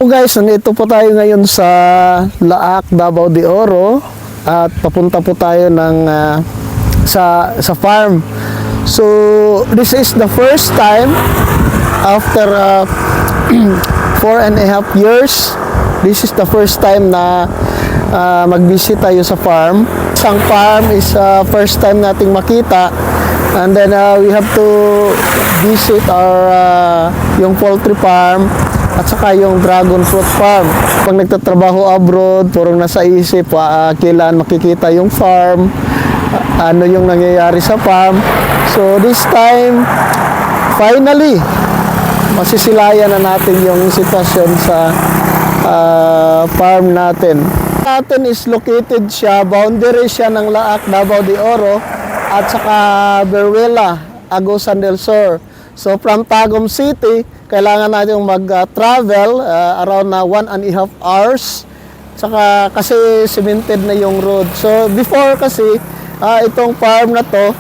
So guys, nandito po tayo ngayon sa Laak, Davao de Oro at papunta po tayo ng sa farm. So this is the first time after 4.5 years. This is the first time na mag-visit tayo sa farm. Isang farm is first time nating makita, and then we have to visit our yung poultry farm at saka yung dragon fruit farm. Pag nagtatrabaho abroad, purong nasa isip, kailan makikita yung farm, ano yung nangyayari sa farm. So this time, finally, masisilayan na natin yung sitwasyon sa farm natin. Natin is located siya, boundary siya ng Laak, Davao de Oro at saka Beruela, Agusan del Sur. So from Tagum City, kailangan natin mag-travel around 1.5 hours. Saka kasi cemented na yung road. So before kasi itong farm na to,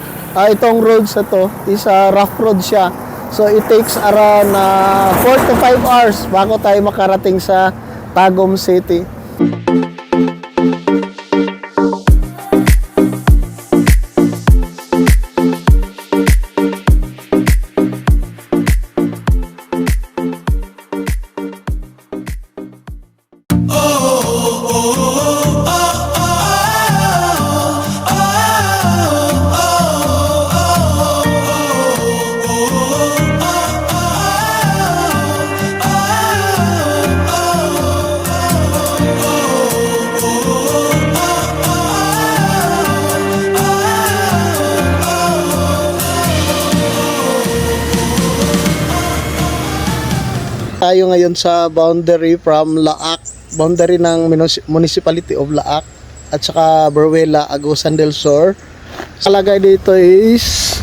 itong roads na to is rough road siya. So it takes around 4 to 5 hours bago tayo makarating sa Tagum City. Tayo ngayon sa boundary from Laak, boundary ng Municipality of Laak at saka Beruela, Agusan del Sur. Kalagay dito is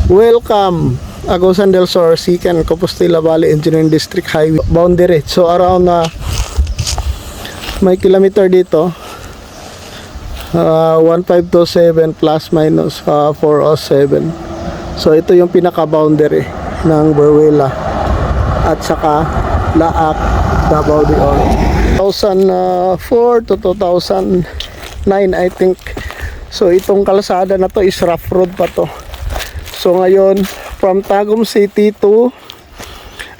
Welcome Agusan del Sur, Sican, Compostela Valley Engineering District Highway boundary. So around may kilometer dito, 1527 plus minus 407. So ito yung pinaka boundary ng Beruela at saka Laak, Davao de Oro. 2004 to 2009 I think. So itong kalsada na to is rough road pa to. So ngayon from Tagum City to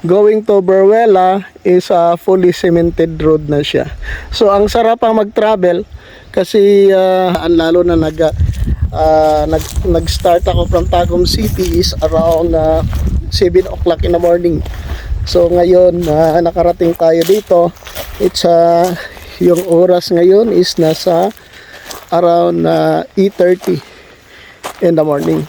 going to Beruela is a fully cemented road na siya. So ang sarap ang mag-travel kasi lalo na nag-start ako from Tagum City is around 7 o'clock in the morning. So ngayon nakarating tayo dito. It's yung oras ngayon is nasa around 8:30 in the morning.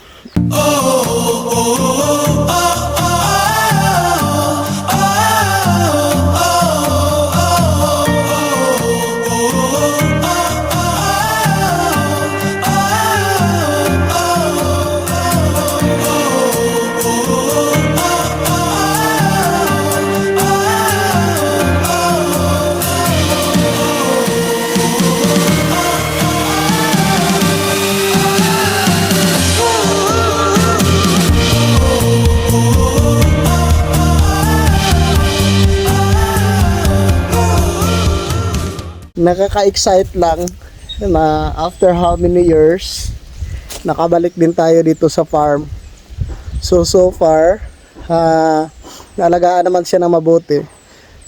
Nakaka-excite lang na after how many years nakabalik din tayo dito sa farm. So far naalagaan naman siya ng mabuti.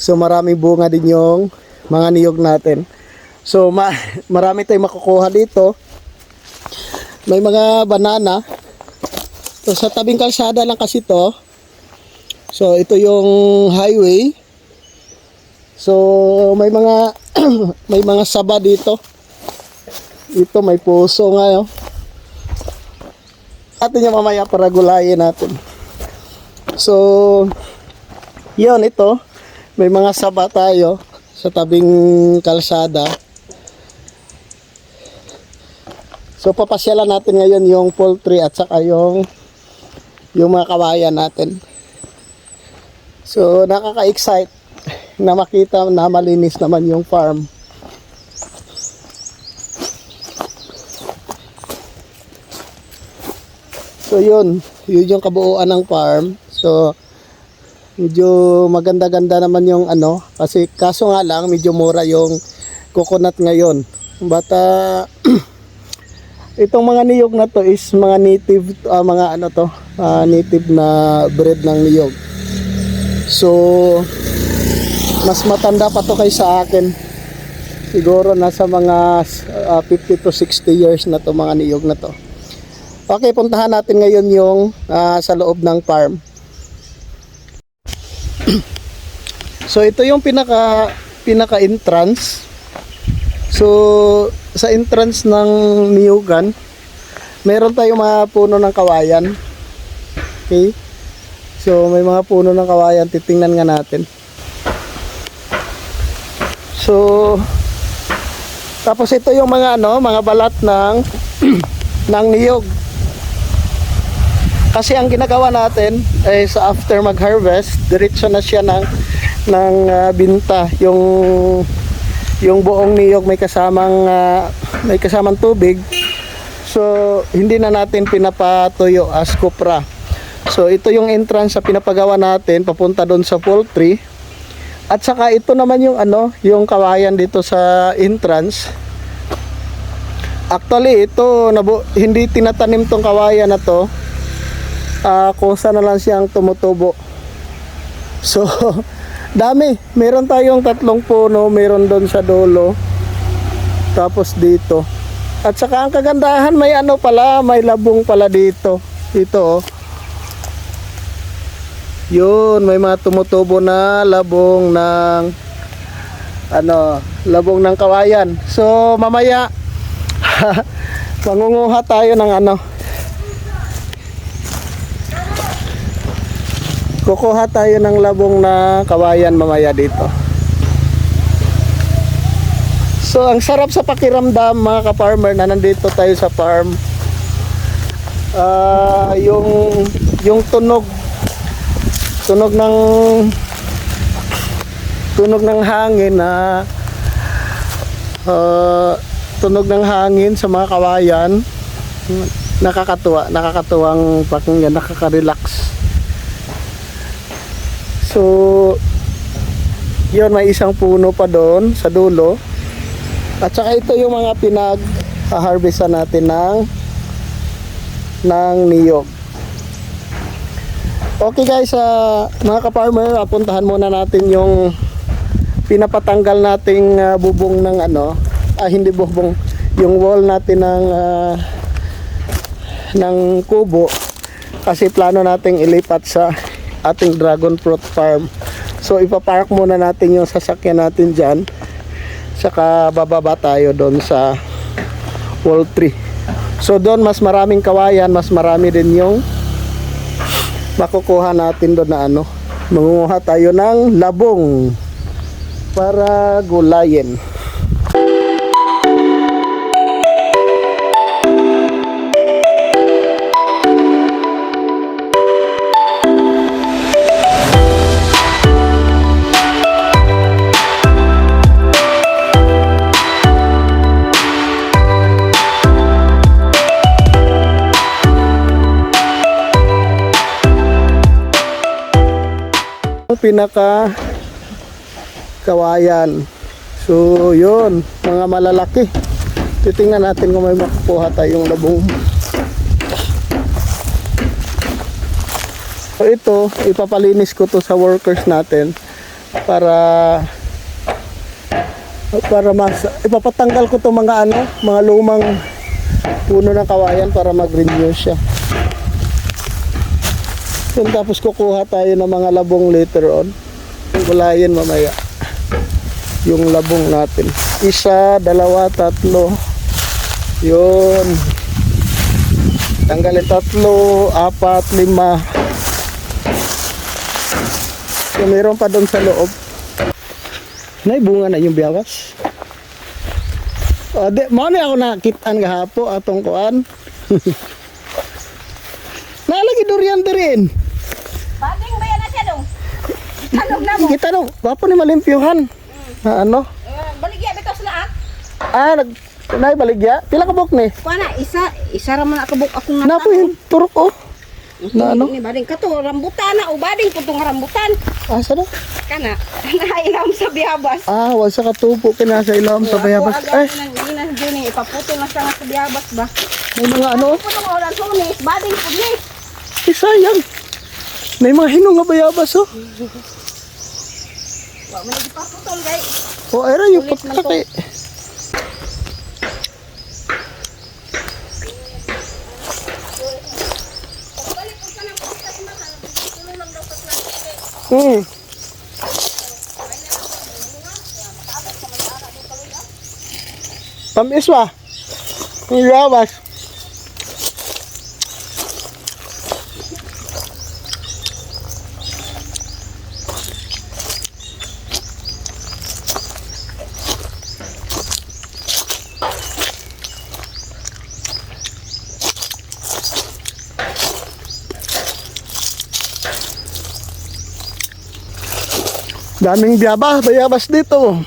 So maraming bunga din yung mga niyog natin. So marami tayong makukuha dito. May mga banana. So sa tabing kalsada lang kasi to. So ito yung highway. So may mga may mga saba dito. Ito may puso nga yun. Atin yung mamaya para gulayin natin. So yun, ito may mga saba tayo sa tabing kalsada. So papasyalan natin ngayon yung poultry at saka yung mga kawayan natin. So nakaka-excite na makita na malinis naman yung farm. So yun yung kabuuan ng farm. So Medyo maganda-ganda naman yung ano, kasi kaso nga lang medyo mura yung coconut ngayon. But itong mga niyog na to is mga native mga ano to, native na breed ng niyog. So mas matanda pa to kaysa akin. Siguro nasa mga 50 to 60 years na to mga niyog na to. Okay, puntahan natin ngayon yung sa loob ng farm. So ito yung pinaka entrance. So sa entrance ng niyugan, meron tayong mga puno ng kawayan. Okay? So may mga puno ng kawayan, titingnan nga natin. So tapos ito yung mga mga balat ng ng niyog. Kasi ang ginagawa natin ay sa after mag-harvest, diretso na siya ng binta. Yung buong niyog may kasamang tubig. So hindi na natin pinapatuyo as kopra. So ito yung entrance sa pinapagawa natin papunta doon sa poultry. At saka ito naman yung yung kawayan dito sa entrance. Actually ito hindi tinatanim tong kawayan na to. Kusa na lang siyang tumutubo. So dami, meron tayong 3 puno, meron doon sa dulo, tapos dito. At saka ang kagandahan, may may labong pala dito. Dito yun, may mga tumutubo na labong ng labong ng kawayan. So mamaya mangunguha tayo ng kukuha tayo ng labong na kawayan mamaya dito. So ang sarap sa pakiramdam mga ka-farmer na nandito tayo sa farm. Yung tunog ng hangin na tunog ng hangin sa mga kawayan, nakakatuwang pakinggan, nakaka-relax. So yun, may isang puno pa doon sa dulo. At saka ito yung mga pinag-harvestan natin ng niyog. Okay guys, mga ka-farmer, puntahan muna natin yung pinapatanggal nating bubong ng hindi bubong, yung wall natin ng kubo, kasi plano nating ilipat sa ating dragon fruit farm. So ipapark muna natin yung sasakyan natin dyan, saka bababa tayo doon sa wall tree. So doon mas maraming kawayan, mas marami din yung makukuha natin doon na mangunguha tayo ng labong para gulayin. Pinaka kawayan. So yun, mga malalaki. Titingnan natin kung may makukuha tayong labong. So ito, ipapalinis ko to sa workers natin para ipapatanggal ko to mga lumang puno ng kawayan para mag-renew siya. Then, tapos kukuha tayo ng mga labong later on. Gulayin mamaya yung labong natin. 1, 2, 3. Yun. Tanggalin 3, 4, 5. So, mayroon pa doon sa loob. Bunga na yung biyawas. Mami ako nakitaan gahapo atong kuan. Nalagi durian din. Bading ba yan na siya dong? Tanog na mo. Kita dong, wapo ni malimpyuhan. Baligya bitaw sila Baligya? Pila ka buk ni? Kuana, isa ra man ako buk akong Napo yung turok Na ano? Ni bading kato rambutan na o bading putong rambutan. Asa na? Kana nailam sa biyabas. Ah, wala sa katubo kinasa ilawom sa bayabas. Ay, Ay, nang gini ipaputol na sa nga sa biyabas ba. may mga ano? Putong oras sunis, bading pulis. Eh, sayang. May mga hinong nga bayabas, oh. Wa man ipaputol guys. O, era yung Ulit man patlaki. Balik po ka ng putas mahal. Tulo lang daw sa plastic. Hmm. Tamis ba? Yung bayabas. Daming bayabas dito.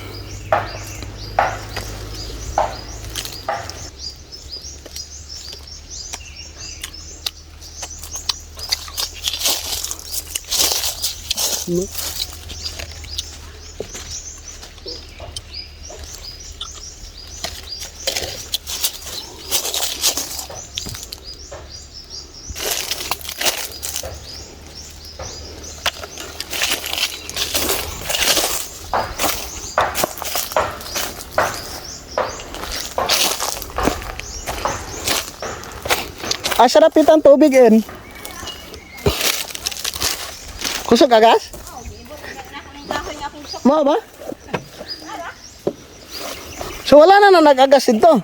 Ah, sarap itang tubig, en. Kusog agas? Mo ba? So wala na nag-agas ito.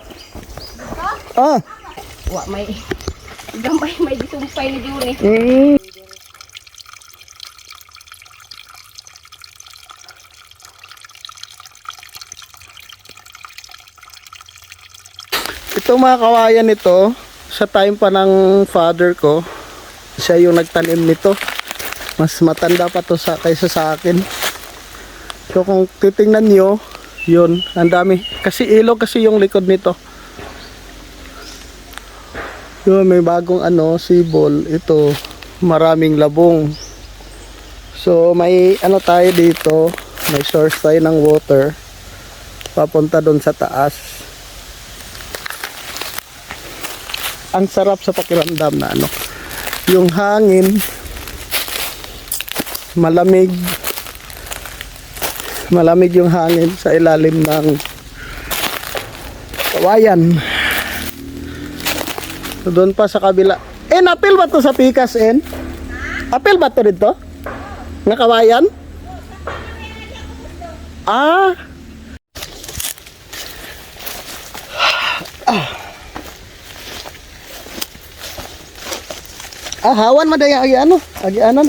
Ah. Wa may gamay may disumpay ni Juni. Mm. Ito mga kawayan nito, sa time pa ng father ko, siya yung nagtanim nito. Mas matanda pa to kaysa sa akin. So kung titingnan nyo, yun, ang dami. Kasi ilog kasi yung likod nito. Yun, may bagong sibol. Ito, maraming labong. So may tayo dito, may source tayo ng water. Papunta doon sa taas. Ang sarap sa pakiramdam na yung hangin malamig yung hangin sa ilalim ng kawayan. So, doon pa sa kabila, apil ba to sa pikas, apil ba to dito na kawayan? Hawan madaya agianan.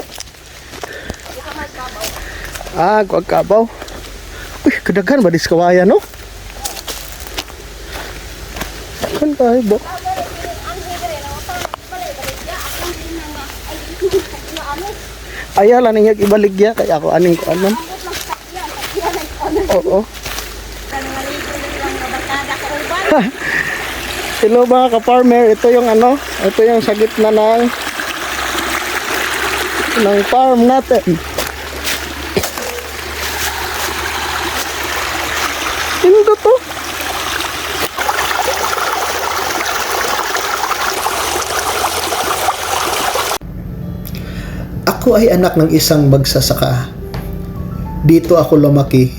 Kuag kabaw. Uy, kadaghan ba dis kawayan, no? Kan tayo bo. Ayala niya ibaligya kaya ako aning ko anon. Oo. Hello mga ka-farmer, ito yung ito yung sa gitna ng farm natin. Sino to? Ako ay anak ng isang magsasaka. Dito ako lumaki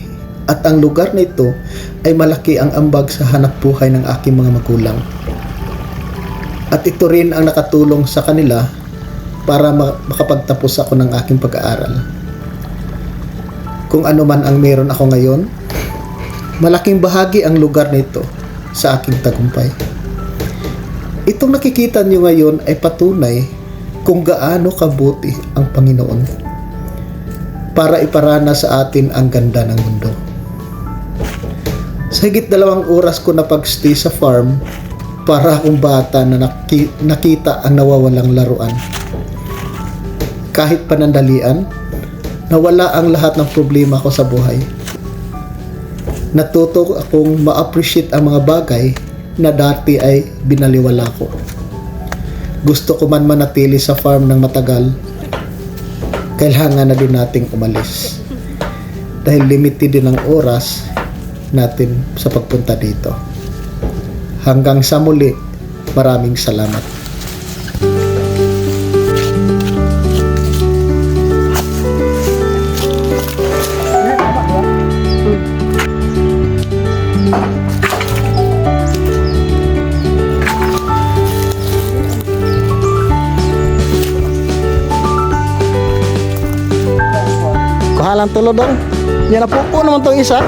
at ang lugar na ito ay malaki ang ambag sa hanap buhay ng aking mga magulang. At ito rin ang nakatulong sa kanila para makapagtapos ako ng aking pag-aaral. Kung ano man ang meron ako ngayon, malaking bahagi ang lugar na ito sa aking tagumpay. Itong nakikita nyo ngayon ay patunay kung gaano kabuti ang Panginoon para iparana sa atin ang ganda ng mundo. Sa higit 2 oras ko na pag-stay sa farm, para akong bata na nakita ang nawawalang laruan. Kahit panandalian, nawala ang lahat ng problema ko sa buhay. Natuto akong ma-appreciate ang mga bagay na dati ay binaliwala ko. gusto ko man manatili sa farm ng matagal, kailangan na din nating umalis. Dahil limited din ang oras natin sa pagpunta dito. Hanggang sa muli, maraming salamat. Kuhalang tulo dong. Yan na po naman tong isa.